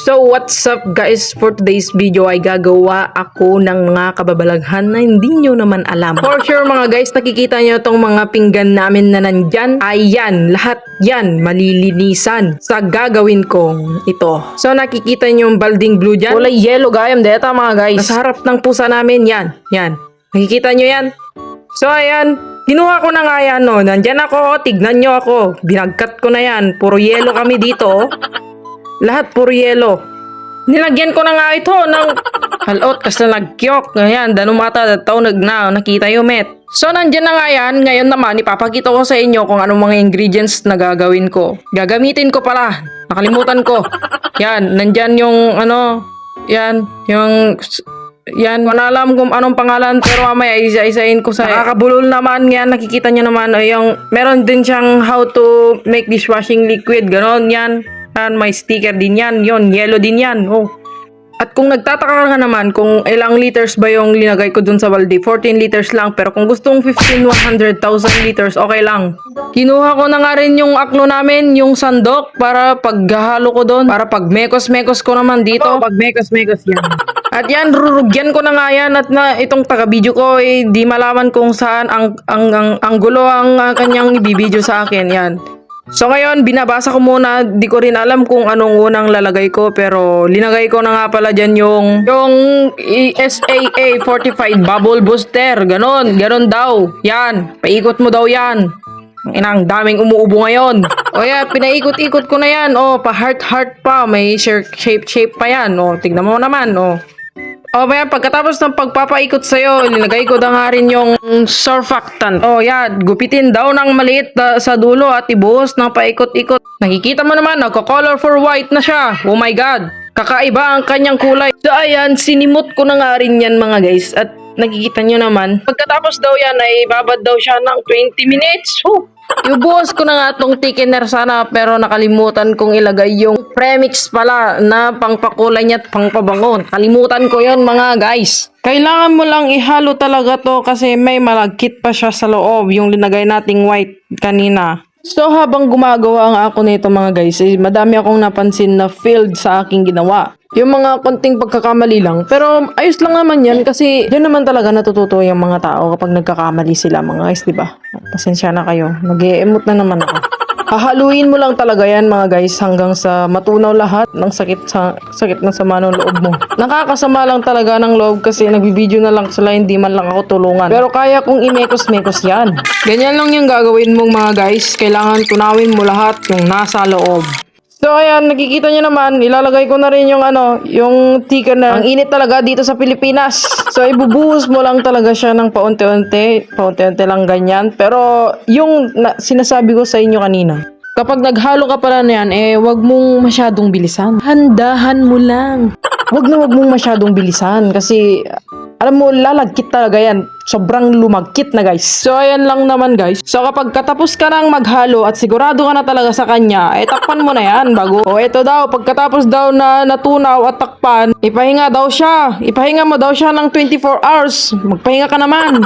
So what's up guys, for today's video ay gagawa ako ng mga kababalaghan na hindi nyo naman alam. For sure mga guys, nakikita nyo tong mga pinggan namin na nandyan. Ayan, lahat yan malilinisan sa gagawin kong ito. So nakikita nyo yung balding blue dyan? Kulay yellow gayam deta mga guys. Nasa harap ng pusa namin yan. Yan, nakikita nyo yan? So ayan, kinuha ko na nga yan, no. Nandyan ako, tignan nyo ako. Binagkat ko na yan. Puro yellow kami dito. Lahat puro yellow. Nilagyan ko na nga ito ng halot kasi nagkyok. Ngayon, danumata dataw nagna. Nakita yung met. So, nandyan na nga yan. Ngayon naman, ipapakita ko sa inyo kung anong mga ingredients na gagawin ko. Gagamitin ko pala. Nakalimutan ko. Yan, nandyan yung ano, yan, yung... Yan, wala alam kung anong pangalan pero mamaya isa-isahin ko sa nakakabulol naman yan, nakikita nyo naman yung meron din siyang how to make dishwashing liquid, ganon yan. Yan, may sticker din yan, yon yellow din yan. Oh. At kung nagtataka ka naman kung ilang liters ba yung linagay ko dun sa balde, 14 liters lang, pero kung gustong 15, 100,000 liters, okay lang. Kinuha ko na nga rin yung akno namin, yung sandok, para paghahalo ko dun, para pag mekos-mekos ko naman dito, pag mekos-mekos yan. At yan, rurugyan ko na nga yan at na itong taga-video ko di malaman kung saan ang gulo ang kanyang ibibideo sa akin. Yan. So ngayon, binabasa ko muna. Di ko rin alam kung anong unang lalagay ko pero linagay ko na nga pala dyan yung SAA 45 bubble booster. Ganon daw. Yan. Paikot mo daw yan. Inang daming umuubo ngayon. O yan, pinaikot-ikot ko na yan. O, pa heart pa. May shape pa yan. O, tignan mo naman. O maya, pagkatapos ng pagpapaikot sa'yo, nilagay ko na nga rin yung surfactant. O yan, gupitin daw ng maliit sa dulo at ibuhos ng paikot-ikot. Nakikita mo naman, nagko-color for white na siya. Oh my God, kakaiba ang kanyang kulay. So ayan, sinimot ko na nga rin yan mga guys. At nakikita nyo naman, pagkatapos daw yan ay babad daw siya ng 20 minutes. Ibuhos ko na nga itong thickener sana pero nakalimutan kong ilagay yung premix pala na pangpakulay niya at pangpabango. Kalimutan ko yon mga guys. Kailangan mo lang ihalo talaga to kasi may malagkit pa siya sa loob yung linagay nating white kanina. So habang gumagawa nga ako nito mga guys, madami akong napansin na failed sa aking ginawa. Yung mga konting pagkakamali lang. Pero ayos lang naman yan kasi yun naman talaga natututo yung mga tao kapag nagkakamali sila mga guys, diba? Pasensya na kayo. Nag-e-emote na naman ako. Hahaluin mo lang talaga yan mga guys hanggang sa matunaw lahat ng sakit ng sama ng loob mo. Nakakasama lang talaga ng loob kasi nagbibideo na lang sila, hindi man lang ako tulungan. Pero kaya kong imekos-mekos yan. Ganyan lang yung gagawin mong mga guys. Kailangan tunawin mo lahat yung nasa loob. So ayan, nakikita nyo naman, ilalagay ko na rin yung yung thickener. Ang init talaga dito sa Pilipinas. So ibubuhos mo lang talaga siya ng paunti-unti lang ganyan. Pero yung sinasabi ko sa inyo kanina, kapag naghalo ka pala na yan, wag mong masyadong bilisan. Handahan mo lang. Wag mong masyadong bilisan kasi alam mo, lalagkit talaga yan. Sobrang lumagkit na guys. So ayan lang naman guys. So kapag katapos ka nang maghalo at sigurado ka na talaga sa kanya, takpan mo na yan bago. O eto daw, pagkatapos daw na natunaw at takpan, ipahinga daw siya. Ipahinga mo daw siya ng 24 hours. Magpahinga ka naman.